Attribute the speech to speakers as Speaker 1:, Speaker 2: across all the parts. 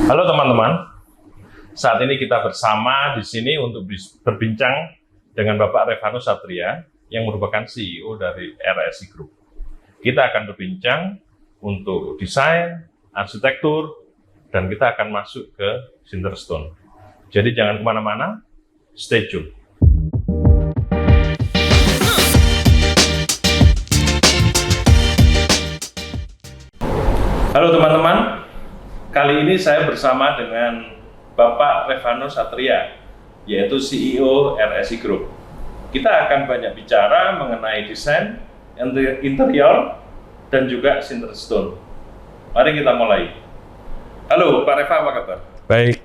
Speaker 1: Halo teman-teman, saat ini kita bersama di sini untuk berbincang dengan Bapak Revanus Satria yang merupakan CEO dari RSI Group. Kita akan berbincang untuk desain, arsitektur, dan kita akan masuk ke Cinderstone. Jadi jangan kemana-mana, stay tune. Halo teman-teman, kali ini saya bersama dengan Bapak Revanus Satria, yaitu CEO RSI Group. Kita akan banyak bicara mengenai desain, interior, dan juga Cinderstone. Mari kita mulai. Halo Pak Reva, apa kabar?
Speaker 2: Baik.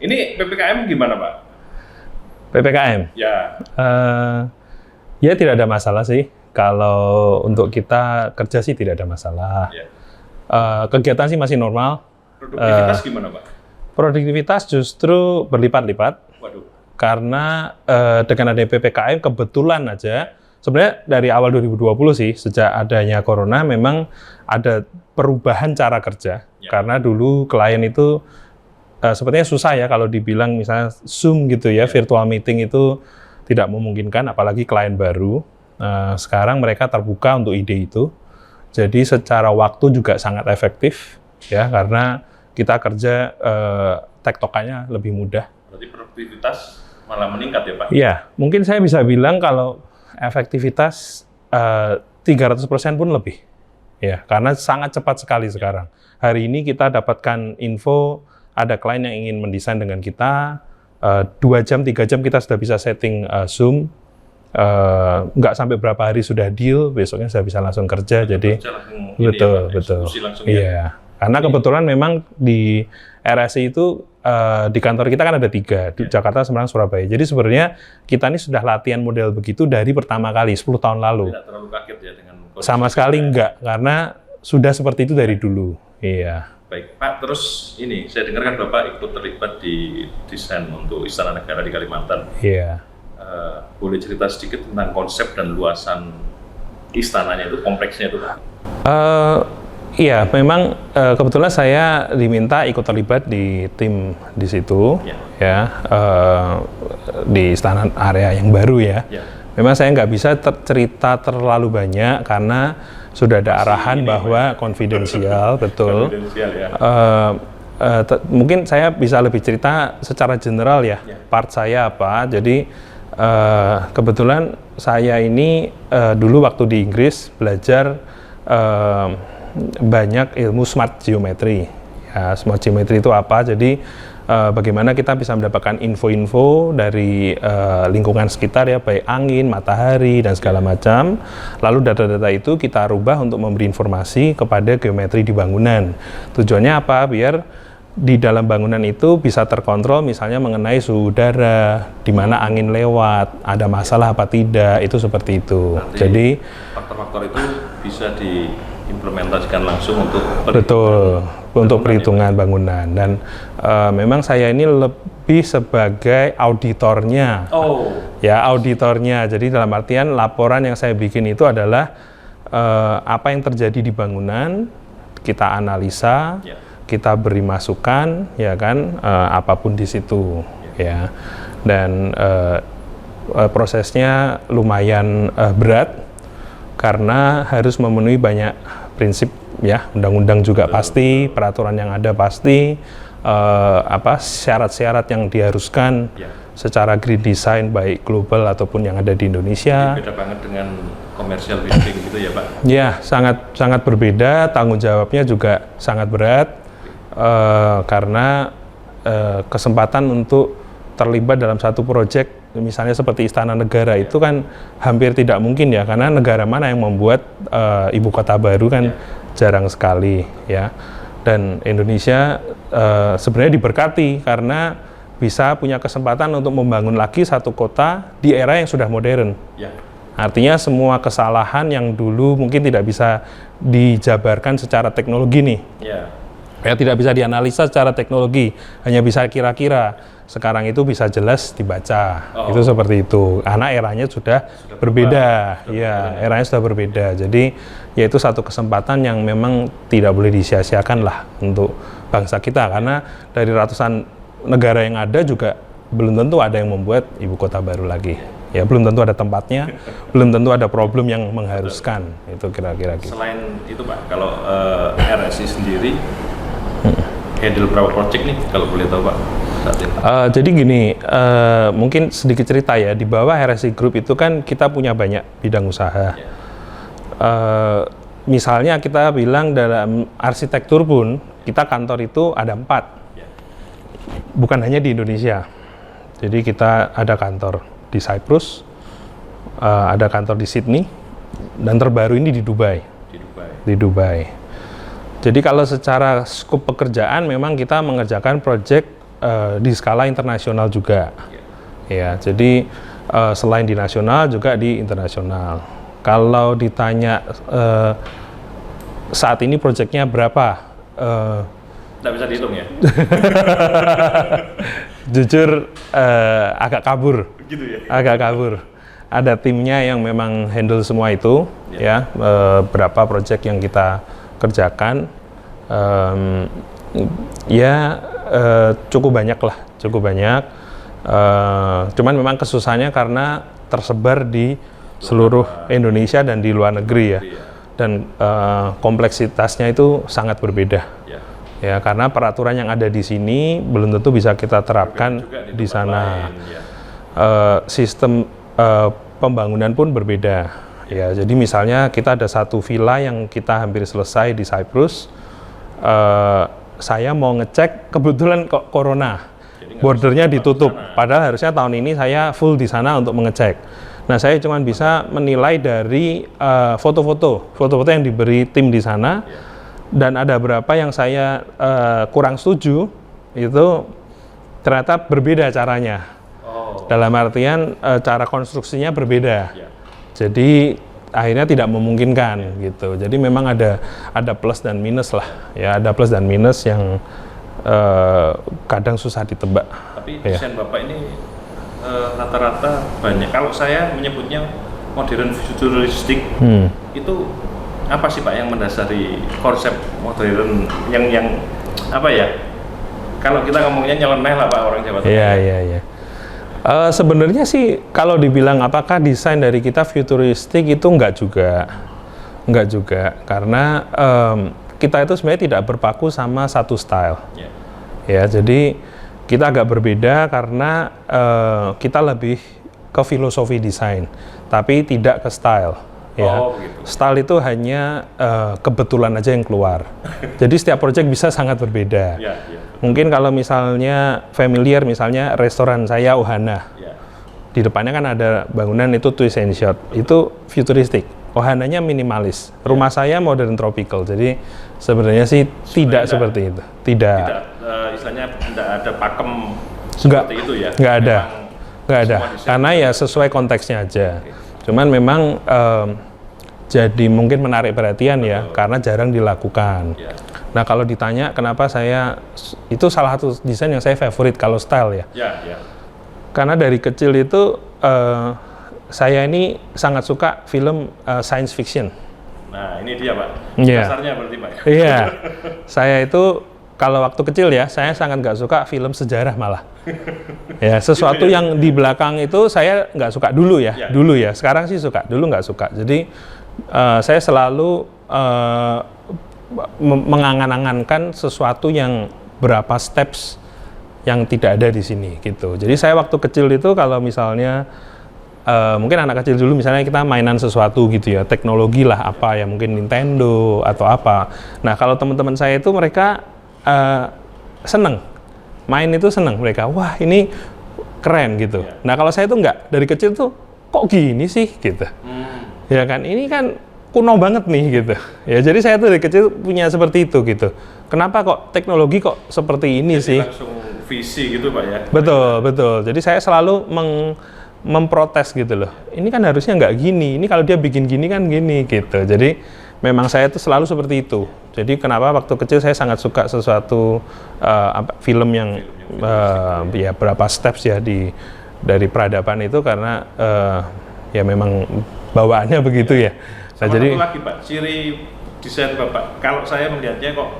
Speaker 1: Ini PPKM gimana Pak?
Speaker 2: PPKM?
Speaker 1: Ya.
Speaker 2: Ya tidak ada masalah sih. Kalau untuk kita kerja sih tidak ada masalah.
Speaker 1: Ya.
Speaker 2: Kegiatan sih masih normal.
Speaker 1: Produktivitas gimana Pak?
Speaker 2: Produktivitas justru berlipat-lipat.
Speaker 1: Waduh.
Speaker 2: Karena dengan adanya PPKM kebetulan aja, sebenarnya dari awal 2020 sih, sejak adanya corona memang ada perubahan cara kerja.
Speaker 1: Ya.
Speaker 2: Karena dulu klien itu sepertinya susah ya kalau dibilang misalnya Zoom gitu ya, virtual meeting itu tidak memungkinkan, apalagi klien baru. Sekarang mereka terbuka untuk ide itu. Jadi secara waktu juga sangat efektif ya, karena kita kerja tektokannya lebih mudah.
Speaker 1: Berarti produktivitas malah meningkat ya Pak?
Speaker 2: Iya, mungkin saya bisa bilang kalau efektivitas 300% pun lebih. Ya, karena sangat cepat sekali sekarang. Hari ini kita dapatkan info ada klien yang ingin mendesain dengan kita, 2 jam, 3 jam kita sudah bisa setting Zoom. Nggak sampai berapa hari sudah deal, besoknya saya bisa langsung kerja. Jadi betul. Iya, karena kebetulan memang di RSI itu di kantor kita kan ada 3 di Jakarta, Semarang, Surabaya. Jadi sebenarnya kita ini sudah latihan model begitu dari pertama kali 10 tahun lalu.
Speaker 1: Tidak terlalu kaget ya dengan kondisi
Speaker 2: sama sekali enggak, karena sudah seperti itu dari dulu. Iya.
Speaker 1: Baik Pak, terus ini saya dengar kan Bapak ikut terlibat di desain untuk Istana Negara di Kalimantan.
Speaker 2: Iya.
Speaker 1: Boleh cerita sedikit tentang konsep dan luasan istananya itu, kompleksnya itu Pak?
Speaker 2: Iya, memang kebetulan saya diminta ikut terlibat di tim di situ, ya, di istana area yang baru ya. Memang saya nggak bisa cerita terlalu banyak karena sudah ada arahan bahwa konfidensial, betul.
Speaker 1: Konfidensial ya.
Speaker 2: Mungkin saya bisa lebih cerita secara general ya, part saya apa. Jadi kebetulan saya ini dulu waktu di Inggris belajar banyak ilmu smart geometry. Ya, smart geometry itu apa? Jadi bagaimana kita bisa mendapatkan info-info dari lingkungan sekitar ya, baik angin, matahari, dan segala macam. Lalu data-data itu kita rubah untuk memberi informasi kepada geometri di bangunan. Tujuannya apa? Biar di dalam bangunan itu bisa terkontrol, misalnya mengenai suhu udara, di mana angin lewat, ada masalah apa tidak, itu seperti itu.
Speaker 1: Nanti
Speaker 2: jadi
Speaker 1: faktor-faktor itu bisa diimplementasikan langsung untuk
Speaker 2: perhitungan bangunan. Dan memang saya ini lebih sebagai auditornya. Ya, auditornya. Jadi dalam artian laporan yang saya bikin itu adalah apa yang terjadi di bangunan, kita analisa. Kita beri masukan, ya kan, apapun di situ, ya. Dan prosesnya lumayan berat karena harus memenuhi banyak prinsip, ya, undang-undang juga pasti, peraturan yang ada pasti, syarat-syarat yang diharuskan secara green design baik global ataupun yang ada di Indonesia.
Speaker 1: Jadi beda banget dengan commercial building gitu ya Pak?
Speaker 2: Ya, sangat berbeda. Tanggung jawabnya juga sangat berat. Karena kesempatan untuk terlibat dalam satu proyek misalnya seperti Istana Negara itu kan hampir tidak mungkin ya, karena negara mana yang membuat ibu kota baru kan jarang sekali ya. Dan Indonesia sebenarnya diberkati karena bisa punya kesempatan untuk membangun lagi satu kota di era yang sudah modern. Artinya semua kesalahan yang dulu mungkin tidak bisa dijabarkan secara teknologi nih. Ya, tidak bisa dianalisa secara teknologi, hanya bisa kira-kira. sekarang itu bisa jelas dibaca.
Speaker 1: Oh.
Speaker 2: Itu seperti itu. Karena eranya sudah berbeda. Iya, eranya sudah berbeda. Jadi ya itu satu kesempatan yang memang tidak boleh disia-siakan lah untuk bangsa kita, karena dari ratusan negara yang ada juga belum tentu ada yang membuat ibu kota baru lagi. Ya belum tentu ada tempatnya, belum tentu ada problem yang mengharuskan. Itu kira-kira gitu.
Speaker 1: Selain itu Pak, kalau RSI sendiri handle berapa project nih kalau boleh tahu Pak saat ini?
Speaker 2: Jadi gini, mungkin sedikit cerita ya, di bawah RSI Group itu kan kita punya banyak bidang usaha. Misalnya kita bilang dalam arsitektur pun, kita kantor itu ada 4. Bukan hanya di Indonesia. Jadi kita ada kantor di Cyprus, ada kantor di Sydney, dan terbaru ini di Dubai. Di Dubai. Jadi kalau secara skup pekerjaan memang kita mengerjakan proyek di skala internasional juga. Ya, jadi selain di nasional juga di internasional. Kalau ditanya saat ini proyeknya berapa?
Speaker 1: Nggak bisa dihitung ya?
Speaker 2: Jujur agak kabur.
Speaker 1: Gitu ya?
Speaker 2: Agak kabur. Ada timnya yang memang handle semua itu, ya. Berapa proyek yang kita kerjakan, cukup banyak lah, cukup banyak. Cuman memang kesusahannya karena tersebar di seluruh Indonesia dan di luar negeri ya, dan kompleksitasnya itu sangat berbeda. Ya, karena peraturan yang ada di sini belum tentu bisa kita terapkan di sana. Sistem pembangunan pun berbeda. Ya, jadi misalnya kita ada satu villa yang kita hampir selesai di Cyprus. Saya mau ngecek, kebetulan kok corona, bordernya ditutup. Padahal harusnya tahun ini saya full di sana untuk mengecek. Nah, saya cuma bisa menilai dari foto-foto yang diberi tim di sana. Dan ada beberapa yang saya kurang setuju, itu ternyata berbeda caranya. Dalam artian cara konstruksinya berbeda. Jadi akhirnya tidak memungkinkan gitu. Jadi memang ada plus dan minus lah. Ya, ada plus dan minus yang kadang susah ditebak.
Speaker 1: Tapi desain Bapak ini rata-rata banyak. Kalau saya menyebutnya modern futuristik, itu apa sih Pak yang mendasari konsep modern yang apa ya? Kalau kita ngomongnya nyeleneh lah Pak, orang Jawa Tengah.
Speaker 2: Iya. Sebenarnya sih kalau dibilang apakah desain dari kita futuristik, itu enggak juga, karena kita itu sebenarnya tidak berpaku sama satu style. Ya, jadi kita agak berbeda karena kita lebih ke filosofi desain, tapi tidak ke style. Ya, style itu hanya kebetulan aja yang keluar. Jadi setiap proyek bisa sangat berbeda. Mungkin kalau misalnya familiar, misalnya restoran saya Ohana, di depannya kan ada bangunan itu twist and shout, itu futuristik. Ohananya minimalis. Rumah saya modern tropical. Jadi sebenarnya sih tidak seperti itu. Tidak.
Speaker 1: Istilahnya tidak ada pakem seperti itu ya.
Speaker 2: Nggak ada. Karena ya sesuai konteksnya aja. Cuman memang jadi mungkin menarik perhatian ya, karena jarang dilakukan. Nah, kalau ditanya kenapa itu salah satu desain yang saya favorit kalau style ya. Karena dari kecil itu saya ini sangat suka film science fiction.
Speaker 1: Nah, ini dia Pak. Dasarnya berarti Pak.
Speaker 2: Iya. Saya itu kalau waktu kecil ya, saya sangat nggak suka film sejarah malah. Ya, sesuatu yang di belakang itu saya nggak suka dulu ya. Dulu ya. Sekarang sih suka, dulu nggak suka. Jadi saya selalu mengangan-angankan sesuatu yang berapa steps yang tidak ada di sini gitu. Jadi saya waktu kecil itu kalau misalnya mungkin anak kecil dulu misalnya kita mainan sesuatu gitu ya, teknologi lah apa ya, mungkin Nintendo atau apa. Nah, kalau teman-teman saya itu mereka seneng main, itu seneng mereka, wah ini keren gitu. Nah, kalau saya itu enggak, dari kecil tuh kok gini sih gitu. Ya kan, ini kan kuno banget nih gitu. Ya, jadi saya tuh dari kecil punya seperti itu gitu. Kenapa kok teknologi kok seperti ini
Speaker 1: jadi
Speaker 2: sih?
Speaker 1: Langsung visi gitu Pak ya.
Speaker 2: Betul. Jadi saya selalu memprotes gitu loh. Ini kan harusnya nggak gini. Ini kalau dia bikin gini kan gini gitu. Jadi memang saya tuh selalu seperti itu. Jadi kenapa waktu kecil saya sangat suka sesuatu film yang ya berapa steps ya dari peradaban itu karena ya memang bawaannya begitu ya. Nah,
Speaker 1: Sama
Speaker 2: jadi
Speaker 1: satu lagi Pak, ciri desain Bapak, kalau saya melihatnya kok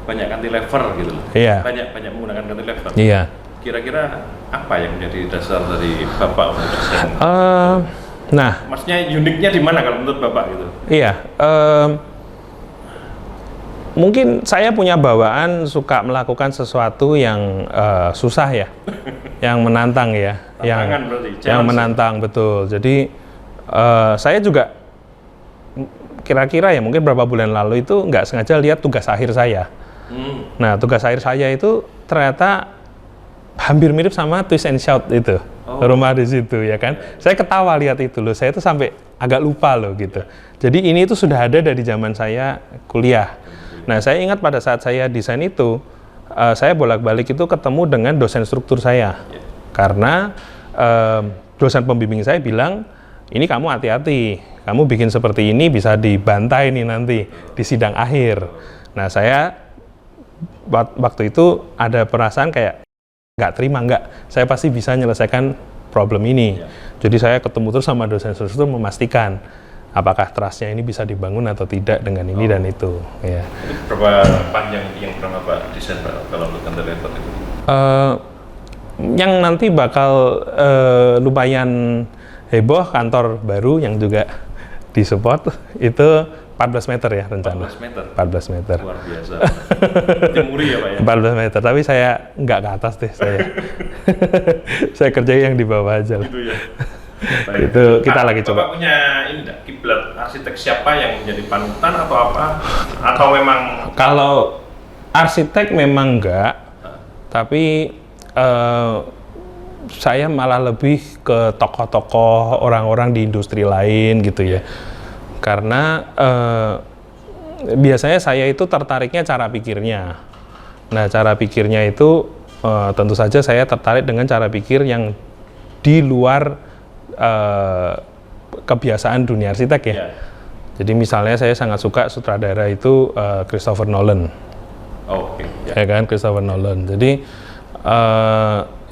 Speaker 1: banyak cantilever gitu loh.
Speaker 2: Iya.
Speaker 1: Banyak menggunakan cantilever.
Speaker 2: iya.
Speaker 1: Kira-kira apa yang menjadi dasar dari Bapak untuk desain?
Speaker 2: Nah,
Speaker 1: Maksudnya uniknya di mana kalau menurut Bapak gitu?
Speaker 2: iya. Mungkin saya punya bawaan suka melakukan sesuatu yang susah ya, yang menantang ya,
Speaker 1: Tantangan berarti,
Speaker 2: yang
Speaker 1: challenge.
Speaker 2: menantang betul. Jadi saya juga kira-kira ya mungkin beberapa bulan lalu itu nggak sengaja lihat tugas akhir saya. Nah, tugas akhir saya itu ternyata hampir mirip sama Twist and Shout itu, rumah di situ ya kan. Saya ketawa lihat itu loh, saya tuh sampai agak lupa loh gitu. Jadi ini itu sudah ada dari zaman saya kuliah. Nah, saya ingat pada saat saya desain itu, saya bolak-balik itu ketemu dengan dosen struktur saya. Karena dosen pembimbing saya bilang, ini kamu hati-hati, kamu bikin seperti ini bisa dibantai nih nanti di sidang akhir. Nah, saya waktu itu ada perasaan kayak nggak terima, saya pasti bisa menyelesaikan problem ini. Jadi saya ketemu terus sama dosen struktur memastikan apakah trust-nya ini bisa dibangun atau tidak dengan ini dan itu. Ya.
Speaker 1: Itu berapa panjang yang pernah Bapak desain Pak kalau untuk cantilever itu?
Speaker 2: Yang nanti bakal lumayan heboh kantor baru yang juga disupport itu 14 meter ya rencana.
Speaker 1: 14 meter?
Speaker 2: 14 meter.
Speaker 1: Luar biasa. Timuri ya Pak ya?
Speaker 2: 14 meter, tapi saya nggak ke atas deh saya. Saya kerja yang di bawah aja lah.
Speaker 1: Itu ya.
Speaker 2: Itu kita lagi coba.
Speaker 1: Bapak punya ini enggak, kiblat arsitek siapa yang menjadi panutan atau apa? Atau memang
Speaker 2: Kalau arsitek memang enggak, tapi saya malah lebih ke tokoh-tokoh orang-orang di industri lain gitu ya. Karena biasanya saya itu tertariknya cara pikirnya. Nah, cara pikirnya itu tentu saja saya tertarik dengan cara pikir yang di luar kebiasaan dunia arsitek ya. Jadi misalnya saya sangat suka sutradara itu Christopher Nolan.
Speaker 1: Oke.
Speaker 2: Ya kan, Christopher Nolan. Jadi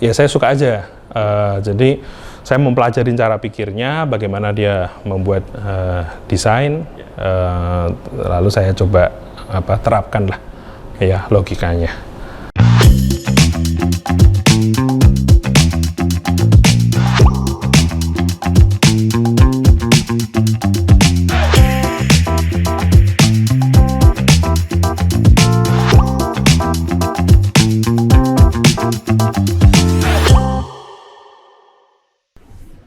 Speaker 2: ya saya suka aja. Jadi saya mempelajari cara pikirnya, bagaimana dia membuat desain, lalu saya coba terapkan lah ya logikanya.